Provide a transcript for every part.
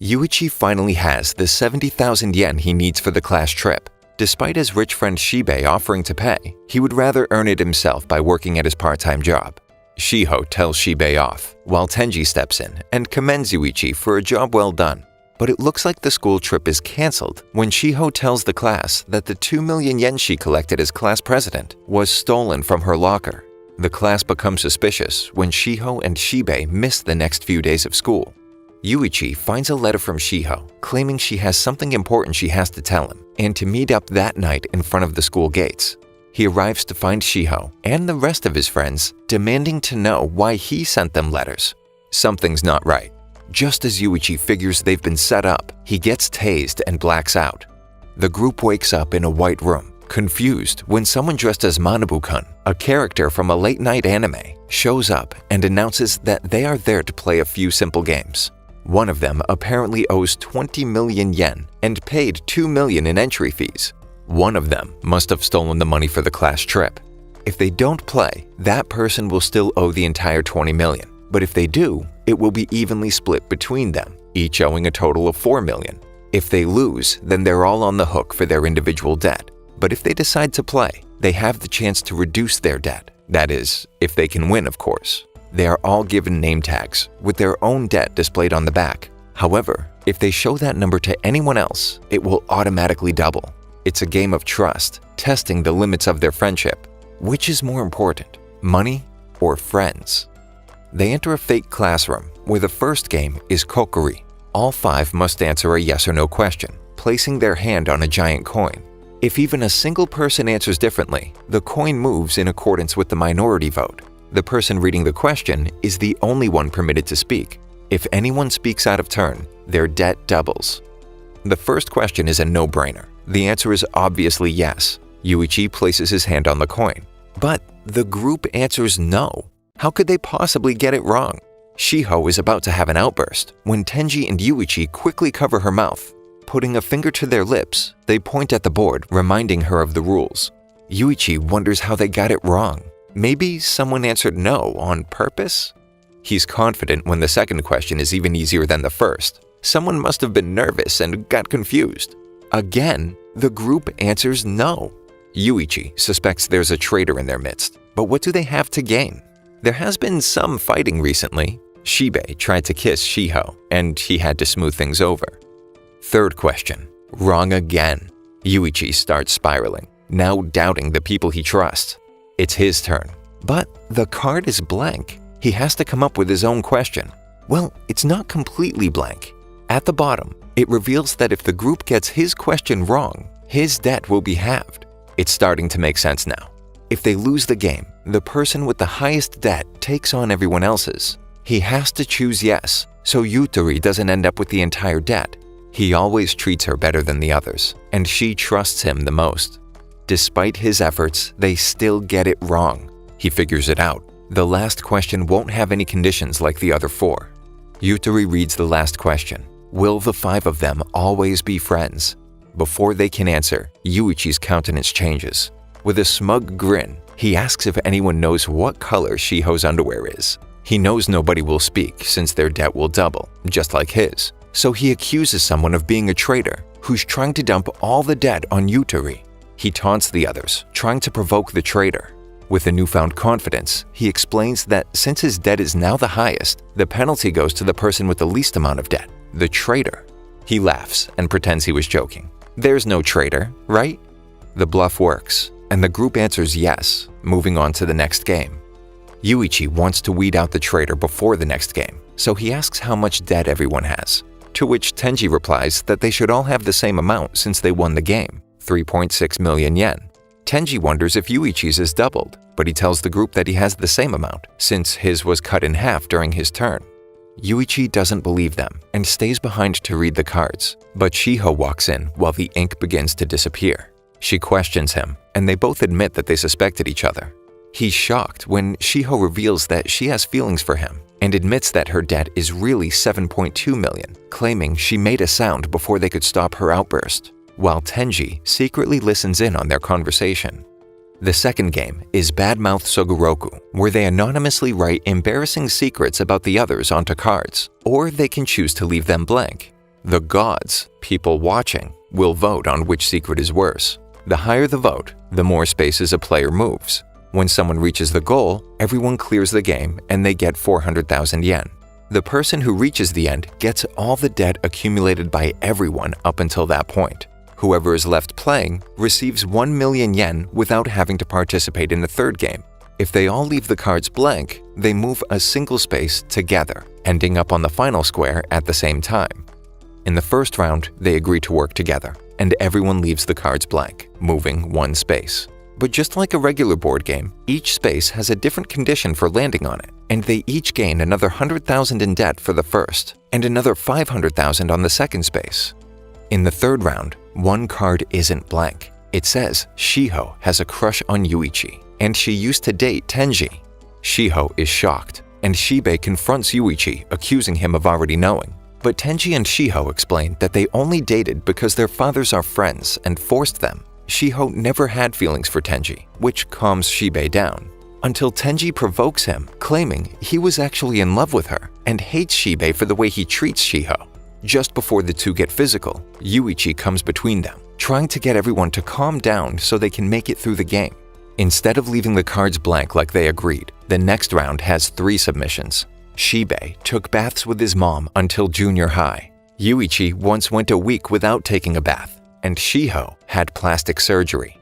Yuichi finally has the 70,000 yen he needs for the class trip. Despite his rich friend Shibei offering to pay, he would rather earn it himself by working at his part-time job. Shiho tells Shibei off, while Tenji steps in and commends Yuichi for a job well done. But it looks like the school trip is cancelled when Shiho tells the class that the 2 million yen she collected as class president was stolen from her locker. The class becomes suspicious when Shiho and Shibei miss the next few days of school. Yuichi finds a letter from Shiho claiming she has something important she has to tell him and to meet up that night in front of the school gates. He arrives to find Shiho and the rest of his friends demanding to know why he sent them letters. Something's not right. Just as Yuichi figures they've been set up, he gets tased and blacks out. The group wakes up in a white room, confused when someone dressed as Manabu-kun, a character from a late-night anime, shows up and announces that they are there to play a few simple games. One of them apparently owes 20 million yen and paid 2 million in entry fees. One of them must have stolen the money for the class trip. If they don't play, that person will still owe the entire 20 million. But if they do, it will be evenly split between them, each owing a total of 4 million. If they lose, then they're all on the hook for their individual debt. But if they decide to play, they have the chance to reduce their debt. That is, if they can win, of course. They are all given name tags, with their own debt displayed on the back. However, if they show that number to anyone else, it will automatically double. It's a game of trust, testing the limits of their friendship. Which is more important, money or friends? They enter a fake classroom where the first game is kokori. All 5 must answer a yes or no question, placing their hand on a giant coin. If even a single person answers differently, the coin moves in accordance with the minority vote. The person reading the question is the only one permitted to speak. If anyone speaks out of turn, their debt doubles. The first question is a no-brainer. The answer is obviously yes. Yuichi places his hand on the coin. But the group answers no. How could they possibly get it wrong? Shiho is about to have an outburst when Tenji and Yuichi quickly cover her mouth. Putting a finger to their lips, they point at the board, reminding her of the rules. Yuichi wonders how they got it wrong. Maybe someone answered no on purpose? He's confident when the second question is even easier than the first. Someone must have been nervous and got confused. Again, the group answers no. Yuichi suspects there's a traitor in their midst, but what do they have to gain? There has been some fighting recently. Shibei tried to kiss Shiho, and he had to smooth things over. Third question, wrong again. Yuichi starts spiraling, now doubting the people he trusts. It's his turn, but the card is blank. He has to come up with his own question. Well, it's not completely blank. At the bottom, it reveals that if the group gets his question wrong, his debt will be halved. It's starting to make sense now. If they lose the game, the person with the highest debt takes on everyone else's. He has to choose yes, so Yutari doesn't end up with the entire debt. He always treats her better than the others, and she trusts him the most. Despite his efforts, they still get it wrong. He figures it out. The last question won't have any conditions like the other 4. Yutari reads the last question. Will the 5 of them always be friends? Before they can answer, Yuichi's countenance changes. With a smug grin, he asks if anyone knows what color Shiho's underwear is. He knows nobody will speak since their debt will double, just like his. So he accuses someone of being a traitor who's trying to dump all the debt on Yutari. He taunts the others, trying to provoke the traitor. With a newfound confidence, he explains that since his debt is now the highest, the penalty goes to the person with the least amount of debt, the traitor. He laughs and pretends he was joking. There's no traitor, right? The bluff works, and the group answers yes, moving on to the next game. Yuichi wants to weed out the traitor before the next game, so he asks how much debt everyone has, to which Tenji replies that they should all have the same amount since they won the game, 3.6 million yen. Tenji wonders if Yuichi's is doubled, but he tells the group that he has the same amount since his was cut in half during his turn. Yuichi doesn't believe them and stays behind to read the cards, but Shiho walks in while the ink begins to disappear. She questions him, and they both admit that they suspected each other. He's shocked when Shiho reveals that she has feelings for him and admits that her debt is really 7.2 million, claiming she made a sound before they could stop her outburst, while Tenji secretly listens in on their conversation. The second game is Badmouth Sogoroku, where they anonymously write embarrassing secrets about the others onto cards, or they can choose to leave them blank. The gods, people watching, will vote on which secret is worse. The higher the vote, the more spaces a player moves. When someone reaches the goal, everyone clears the game and they get 400,000 yen. The person who reaches the end gets all the debt accumulated by everyone up until that point. Whoever is left playing receives 1 million yen without having to participate in the third game. If they all leave the cards blank, they move a single space together, ending up on the final square at the same time. In the first round, they agree to work together, and everyone leaves the cards blank, moving one space. But just like a regular board game, each space has a different condition for landing on it, and they each gain another 100,000 in debt for the first, and another 500,000 on the second space. In the third round, one card isn't blank. It says Shiho has a crush on Yuichi, and she used to date Tenji. Shiho is shocked, and Shibei confronts Yuichi, accusing him of already knowing. But Tenji and Shiho explain that they only dated because their fathers are friends and forced them. Shiho never had feelings for Tenji, which calms Shibei down, until Tenji provokes him, claiming he was actually in love with her and hates Shibei for the way he treats Shiho. Just before the two get physical, Yuichi comes between them, trying to get everyone to calm down so they can make it through the game. Instead of leaving the cards blank like they agreed, the next round has 3 submissions. Shibei took baths with his mom until junior high. Yuichi once went a week without taking a bath, and Shiho had plastic surgery.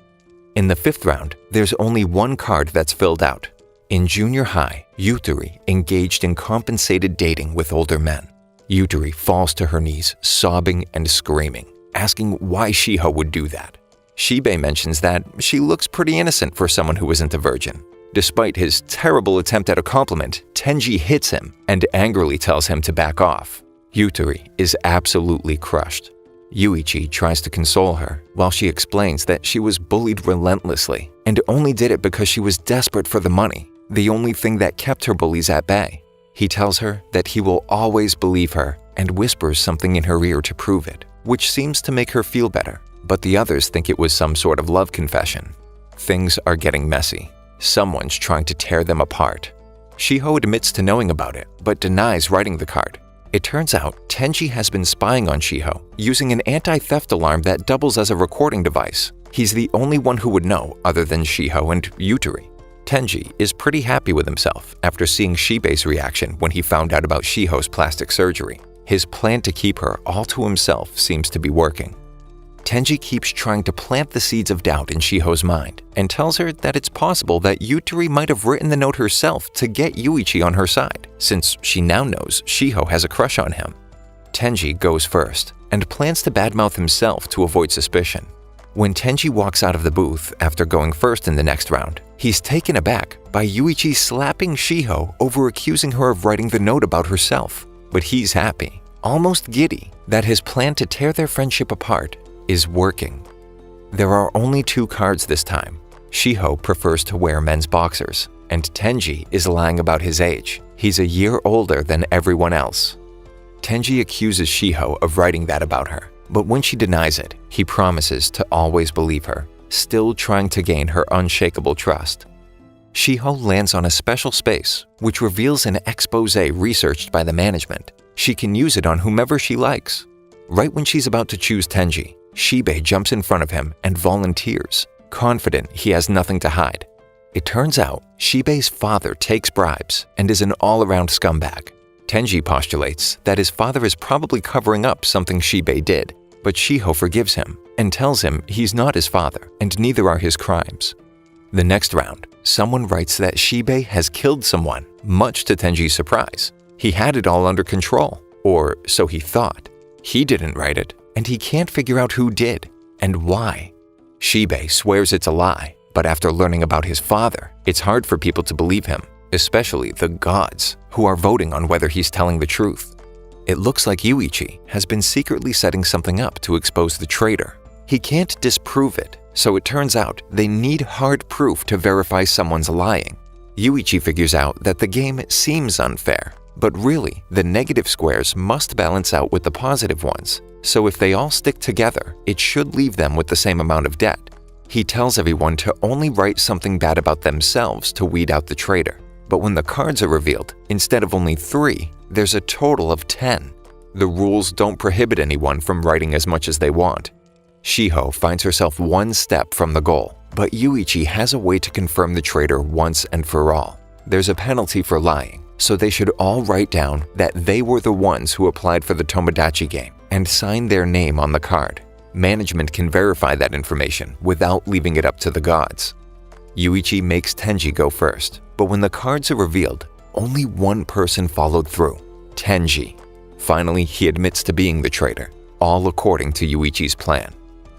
In the 5th round, there's only one card that's filled out. In junior high, Yutari engaged in compensated dating with older men. Yutari falls to her knees, sobbing and screaming, asking why Shiho would do that. Shibei mentions that she looks pretty innocent for someone who isn't a virgin. Despite his terrible attempt at a compliment, Tenji hits him and angrily tells him to back off. Yutari is absolutely crushed. Yuichi tries to console her while she explains that she was bullied relentlessly and only did it because she was desperate for the money, the only thing that kept her bullies at bay. He tells her that he will always believe her and whispers something in her ear to prove it, which seems to make her feel better, but the others think it was some sort of love confession. Things are getting messy. Someone's trying to tear them apart. Shiho admits to knowing about it, but denies writing the card. It turns out Tenji has been spying on Shiho, using an anti-theft alarm that doubles as a recording device. He's the only one who would know other than Shiho and Yutari. Tenji is pretty happy with himself after seeing Shibei's reaction when he found out about Shiho's plastic surgery. His plan to keep her all to himself seems to be working. Tenji keeps trying to plant the seeds of doubt in Shiho's mind and tells her that it's possible that Yutari might have written the note herself to get Yuichi on her side, since she now knows Shiho has a crush on him. Tenji goes first and plans to badmouth himself to avoid suspicion. When Tenji walks out of the booth after going first in the next round, he's taken aback by Yuichi slapping Shiho over accusing her of writing the note about herself. But he's happy, almost giddy, that his plan to tear their friendship apart is working. There are only 2 cards this time. Shiho prefers to wear men's boxers, and Tenji is lying about his age. He's a year older than everyone else. Tenji accuses Shiho of writing that about her, but when she denies it, he promises to always believe her, still trying to gain her unshakable trust. Shiho lands on a special space, which reveals an expose researched by the management. She can use it on whomever she likes. Right when she's about to choose Tenji, Shibei jumps in front of him and volunteers, confident he has nothing to hide. It turns out Shibei's father takes bribes and is an all-around scumbag. Tenji postulates that his father is probably covering up something Shibei did, but Shiho forgives him and tells him he's not his father and neither are his crimes. The next round, someone writes that Shibei has killed someone, much to Tenji's surprise. He had it all under control, or so he thought. He didn't write it, and he can't figure out who did and why. Shibei swears it's a lie, but after learning about his father, it's hard for people to believe him, especially the gods, who are voting on whether he's telling the truth. It looks like Yuichi has been secretly setting something up to expose the traitor. He can't disprove it, so it turns out they need hard proof to verify someone's lying. Yuichi figures out that the game seems unfair, but really, the negative squares must balance out with the positive ones, so if they all stick together, it should leave them with the same amount of debt. He tells everyone to only write something bad about themselves to weed out the traitor. But when the cards are revealed, instead of only 3, there's a total of 10. The rules don't prohibit anyone from writing as much as they want. Shiho finds herself one step from the goal, but Yuichi has a way to confirm the traitor once and for all. There's a penalty for lying, so they should all write down that they were the ones who applied for the Tomodachi game and sign their name on the card. Management can verify that information without leaving it up to the gods. Yuichi makes Tenji go first, but when the cards are revealed, only one person followed through: Tenji. Finally, he admits to being the traitor, all according to Yuichi's plan.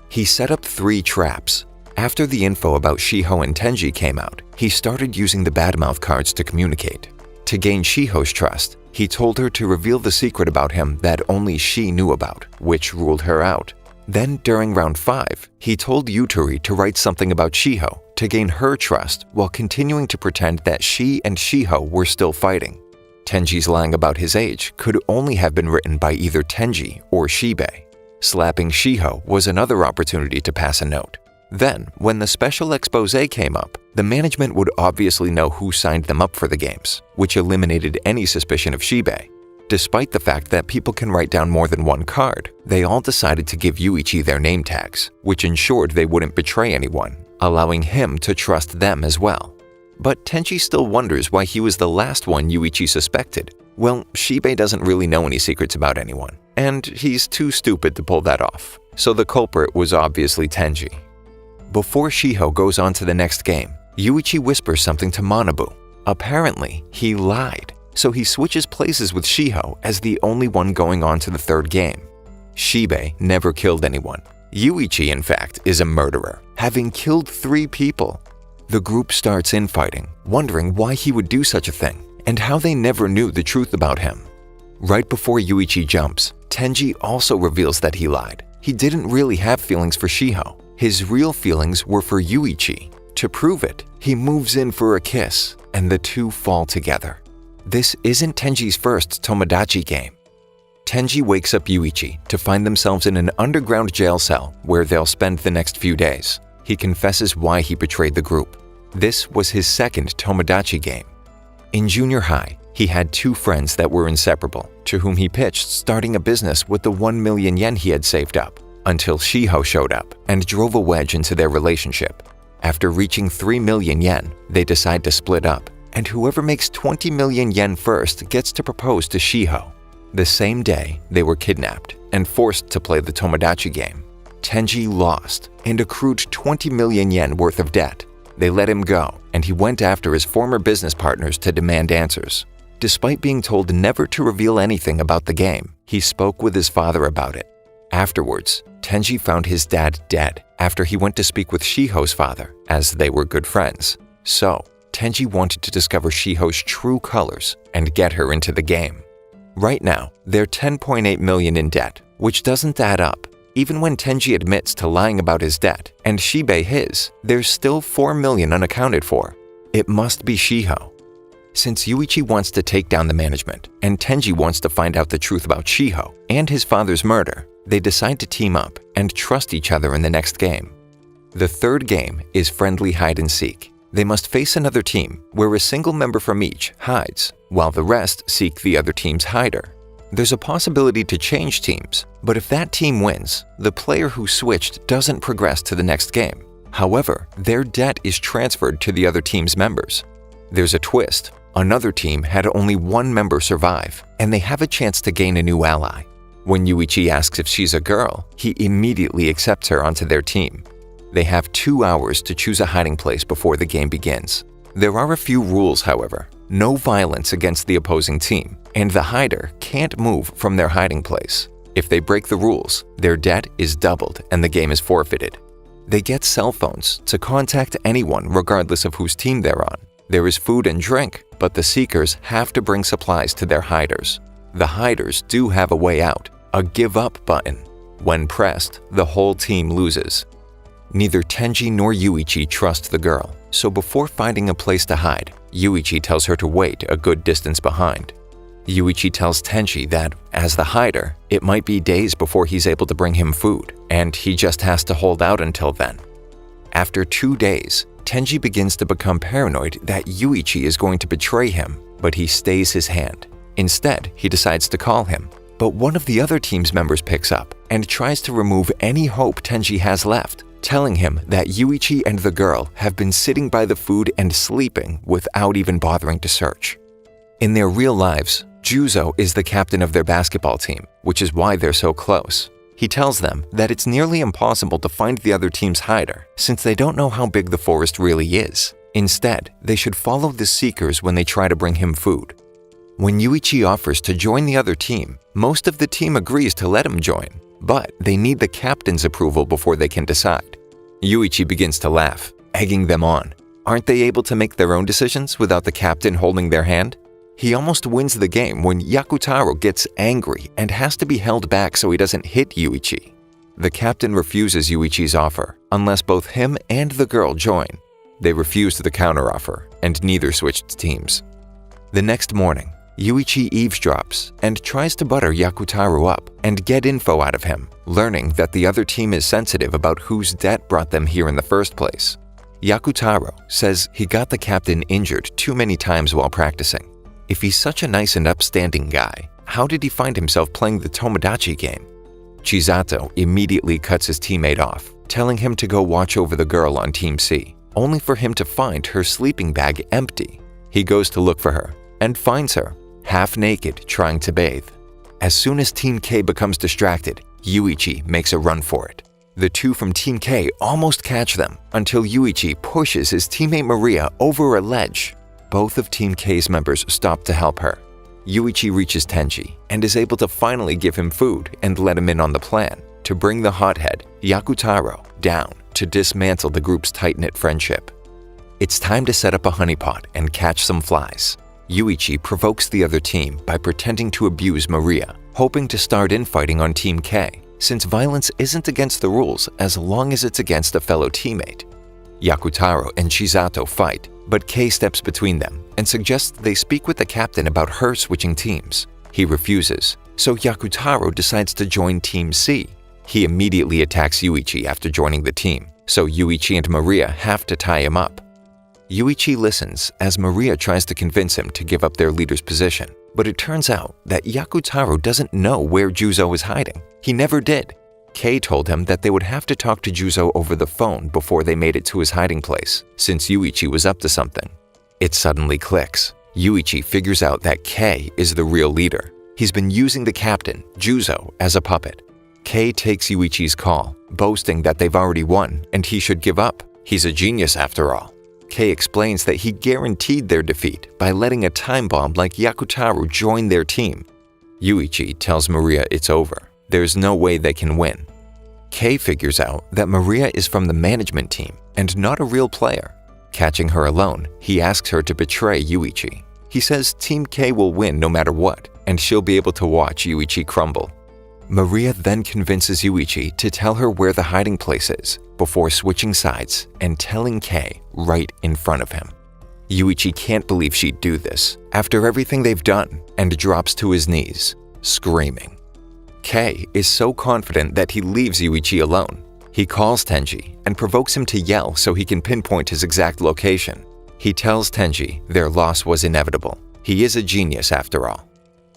He set up 3 traps. After the info about Shiho and Tenji came out, he started using the badmouth cards to communicate. To gain Shiho's trust, he told her to reveal the secret about him that only she knew about, which ruled her out. Then, during round 5, he told Yutari to write something about Shiho to gain her trust while continuing to pretend that she and Shiho were still fighting. Tenji's lying about his age could only have been written by either Tenji or Shibei. Slapping Shiho was another opportunity to pass a note. Then, when the special expose came up, the management would obviously know who signed them up for the games, which eliminated any suspicion of Shibei. Despite the fact that people can write down more than one card, they all decided to give Yuichi their name tags, which ensured they wouldn't betray anyone, allowing him to trust them as well. But Tenji still wonders why he was the last one Yuichi suspected. Well, Shibei doesn't really know any secrets about anyone, and he's too stupid to pull that off, so the culprit was obviously Tenji. Before Shiho goes on to the next game, Yuichi whispers something to Manabu. Apparently, he lied, so he switches places with Shiho as the only one going on to the 3rd game. Shibei never killed anyone. Yuichi, in fact, is a murderer, having killed 3 people. The group starts infighting, wondering why he would do such a thing, and how they never knew the truth about him. Right before Yuichi jumps, Tenji also reveals that he lied. He didn't really have feelings for Shiho. His real feelings were for Yuichi. To prove it, he moves in for a kiss, and the two fall together. This isn't Tenji's first Tomodachi game. Tenji wakes up Yuichi to find themselves in an underground jail cell where they'll spend the next few days. He confesses why he betrayed the group. This was his second Tomodachi game. In junior high, he had 2 friends that were inseparable, to whom he pitched starting a business with the 1 million yen he had saved up, until Shiho showed up and drove a wedge into their relationship. After reaching 3 million yen, they decide to split up, and whoever makes 20 million yen first gets to propose to Shiho. The same day, they were kidnapped and forced to play the Tomodachi game. Tenji lost and accrued 20 million yen worth of debt. They let him go, and he went after his former business partners to demand answers. Despite being told never to reveal anything about the game, he spoke with his father about it. Afterwards, Tenji found his dad dead after he went to speak with Shiho's father, as they were good friends. So, Tenji wanted to discover Shiho's true colors and get her into the game. Right now, they're 10.8 million in debt, which doesn't add up. Even when Tenji admits to lying about his debt and Shibei his, there's still 4 million unaccounted for. It must be Shiho. Since Yuichi wants to take down the management and Tenji wants to find out the truth about Shiho and his father's murder, they decide to team up and trust each other in the next game. The 3rd game is friendly hide and seek. They must face another team where a single member from each hides, while the rest seek the other team's hider. There's a possibility to change teams, but if that team wins, the player who switched doesn't progress to the next game. However, their debt is transferred to the other team's members. There's a twist. Another team had only 1 member survive, and they have a chance to gain a new ally. When Yuichi asks if she's a girl, he immediately accepts her onto their team. They have 2 hours to choose a hiding place before the game begins. There are a few rules, however. No violence against the opposing team, and the hider can't move from their hiding place. If they break the rules, their debt is doubled and the game is forfeited. They get cell phones to contact anyone regardless of whose team they're on. There is food and drink, but the seekers have to bring supplies to their hiders. The hiders do have a way out, a give up button. When pressed, the whole team loses. Neither Tenji nor Yuichi trust the girl, so before finding a place to hide, Yuichi tells her to wait a good distance behind. Yuichi tells Tenji that, as the hider, it might be days before he's able to bring him food, and he just has to hold out until then. After 2 days, Tenji begins to become paranoid that Yuichi is going to betray him, but he stays his hand. Instead, he decides to call him. But one of the other team's members picks up and tries to remove any hope Tenji has left, telling him that Yuichi and the girl have been sitting by the food and sleeping without even bothering to search. In their real lives, Juzo is the captain of their basketball team, which is why they're so close. He tells them that it's nearly impossible to find the other team's hider since they don't know how big the forest really is. Instead, they should follow the seekers when they try to bring him food. When Yuichi offers to join the other team, most of the team agrees to let him join, but they need the captain's approval before they can decide. Yuichi begins to laugh, egging them on. Aren't they able to make their own decisions without the captain holding their hand? He almost wins the game when Yakutaro gets angry and has to be held back so he doesn't hit Yuichi. The captain refuses Yuichi's offer unless both him and the girl join. They refused the counteroffer, and neither switched teams. The next morning, Yuichi eavesdrops and tries to butter Yakutaro up and get info out of him, learning that the other team is sensitive about whose debt brought them here in the first place. Yakutaro says he got the captain injured too many times while practicing. If he's such a nice and upstanding guy, how did he find himself playing the Tomodachi game? Chisato immediately cuts his teammate off, telling him to go watch over the girl on Team C, only for him to find her sleeping bag empty. He goes to look for her and finds her, half naked, trying to bathe. As soon as Team K becomes distracted, Yuichi makes a run for it. The two from Team K almost catch them until Yuichi pushes his teammate Maria over a ledge. Both of Team K's members stop to help her. Yuichi reaches Tenji and is able to finally give him food and let him in on the plan to bring the hothead, Yakutaro, down to dismantle the group's tight-knit friendship. It's time to set up a honeypot and catch some flies. Yuichi provokes the other team by pretending to abuse Maria, hoping to start infighting on Team K, since violence isn't against the rules as long as it's against a fellow teammate. Yakutaro and Chisato fight, but K steps between them and suggests they speak with the captain about her switching teams. He refuses, so Yakutaro decides to join Team C. He immediately attacks Yuichi after joining the team, so Yuichi and Maria have to tie him up. Yuichi listens as Maria tries to convince him to give up their leader's position, but it turns out that Yakutaro doesn't know where Juzo is hiding. He never did. Kei told him that they would have to talk to Juzo over the phone before they made it to his hiding place, since Yuichi was up to something. It suddenly clicks. Yuichi figures out that Kei is the real leader. He's been using the captain, Juzo, as a puppet. Kei takes Yuichi's call, boasting that they've already won and he should give up. He's a genius after all. Kei explains that he guaranteed their defeat by letting a time bomb like Yakutaro join their team. Yuichi tells Maria it's over. There's no way they can win. Kei figures out that Maria is from the management team and not a real player. Catching her alone, he asks her to betray Yuichi. He says Team K will win no matter what, and she'll be able to watch Yuichi crumble. Maria then convinces Yuichi to tell her where the hiding place is before switching sides and telling Kei right in front of him. Yuichi can't believe she'd do this after everything they've done and drops to his knees, screaming. Kei is so confident that he leaves Yuichi alone. He calls Tenji and provokes him to yell so he can pinpoint his exact location. He tells Tenji their loss was inevitable. He is a genius after all.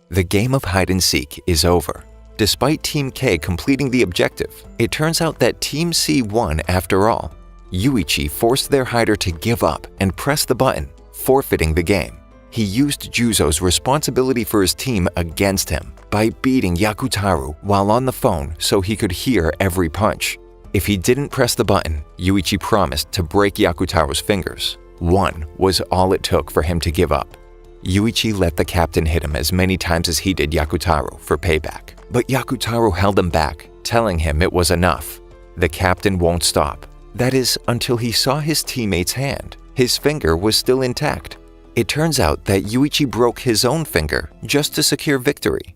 The game of hide-and-seek is over. Despite Team K completing the objective, it turns out that Team C won after all. Yuichi forced their hider to give up and press the button, forfeiting the game. He used Juzo's responsibility for his team against him by beating Yakutaro while on the phone so he could hear every punch. If he didn't press the button, Yuichi promised to break Yakutaro's fingers. One was all it took for him to give up. Yuichi let the captain hit him as many times as he did Yakutaro for payback, but Yakutaro held him back, telling him it was enough. The captain won't stop. That is, until he saw his teammate's hand. His finger was still intact. It turns out that Yuichi broke his own finger just to secure victory.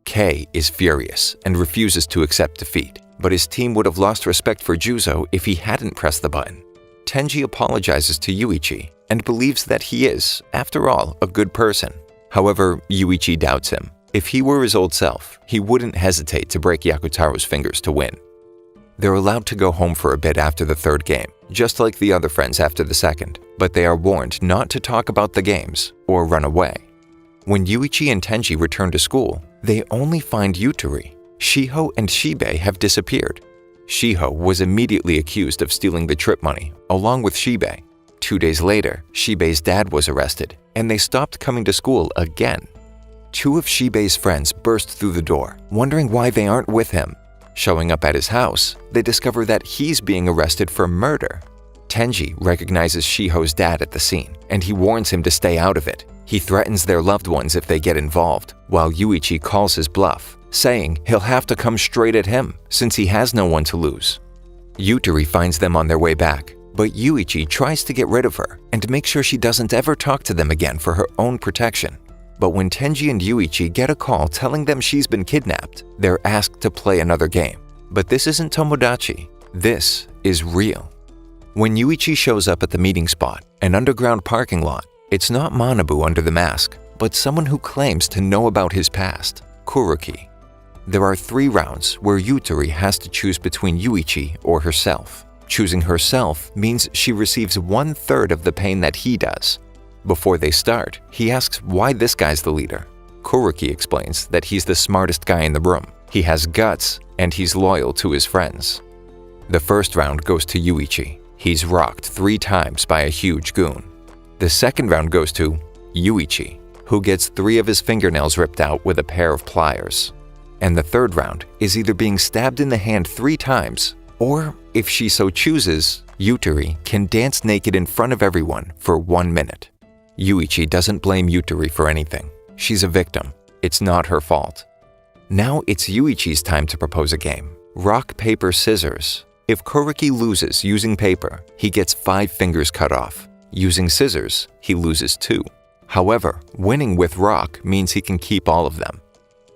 Kei is furious and refuses to accept defeat, but his team would have lost respect for Juzo if he hadn't pressed the button. Tenji apologizes to Yuichi and believes that he is, after all, a good person. However, Yuichi doubts him. If he were his old self, he wouldn't hesitate to break Yakutaro's fingers to win. They're allowed to go home for a bit after the third game, just like the other friends after the second, but they are warned not to talk about the games or run away. When Yuichi and Tenji return to school, They only find Yutari. Shiho and Shibei have disappeared. Shiho was immediately accused of stealing the trip money, along with Shibei. 2 days later, Shibei's dad was arrested, and they stopped coming to school again. 2 of Shibei's friends burst through the door, wondering why they aren't with him. Showing up at his house, they discover that he's being arrested for murder. Tenji recognizes Shiho's dad at the scene, and he warns him to stay out of it. He threatens their loved ones if they get involved, while Yuichi calls his bluff, saying he'll have to come straight at him since he has no one to lose. Yutari finds them on their way back, but Yuichi tries to get rid of her and make sure she doesn't ever talk to them again for her own protection. But when Tenji and Yuichi get a call telling them she's been kidnapped, they're asked to play another game. But this isn't Tomodachi. This is real. When Yuichi shows up at the meeting spot, an underground parking lot, it's not Manabu under the mask, but someone who claims to know about his past, Kuroki. There are 3 rounds where Yutari has to choose between Yuichi or herself. Choosing herself means she receives 1/3 of the pain that he does. Before they start, he asks why this guy's the leader. Kuroki explains that he's the smartest guy in the room. He has guts, and he's loyal to his friends. The first round goes to Yuichi. He's rocked 3 times by a huge goon. The second round goes to Yuichi, who gets 3 of his fingernails ripped out with a pair of pliers. And the third round is either being stabbed in the hand 3 times, or, if she so chooses, Yutari can dance naked in front of everyone for 1 minute. Yuichi doesn't blame Yutari for anything. She's a victim. It's not her fault. Now it's Yuichi's time to propose a game. Rock, paper, scissors. If Kuroki loses using paper, he gets 5 fingers cut off. Using scissors, he loses 2. However, winning with rock means he can keep all of them.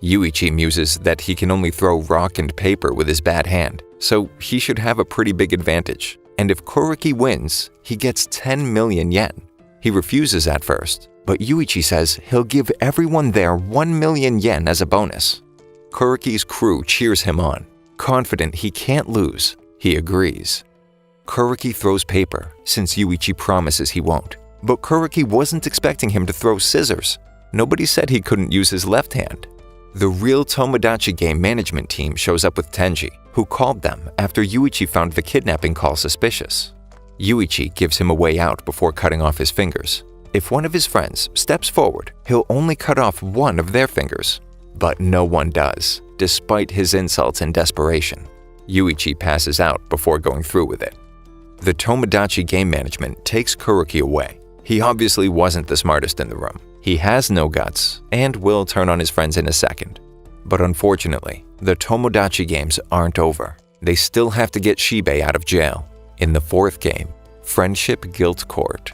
Yuichi muses that he can only throw rock and paper with his bad hand, so he should have a pretty big advantage. And if Kuroki wins, he gets 10 million yen. He refuses at first, but Yuichi says he'll give everyone there 1 million yen as a bonus. Kuroki's crew cheers him on. Confident he can't lose, he agrees. Kuroki throws paper, since Yuichi promises he won't. But Kuroki wasn't expecting him to throw scissors. Nobody said he couldn't use his left hand. The real Tomodachi game management team shows up with Tenji, who called them after Yuichi found the kidnapping call suspicious. Yuichi gives him a way out before cutting off his fingers. If one of his friends steps forward, he'll only cut off 1 of their fingers. But no one does, despite his insults and desperation. Yuichi passes out before going through with it. The Tomodachi game management takes Kuroki away. He obviously wasn't the smartest in the room. He has no guts and will turn on his friends in a second. But unfortunately, the Tomodachi games aren't over. They still have to get Shibei out of jail. In the 4th game, Friendship Guilt Court.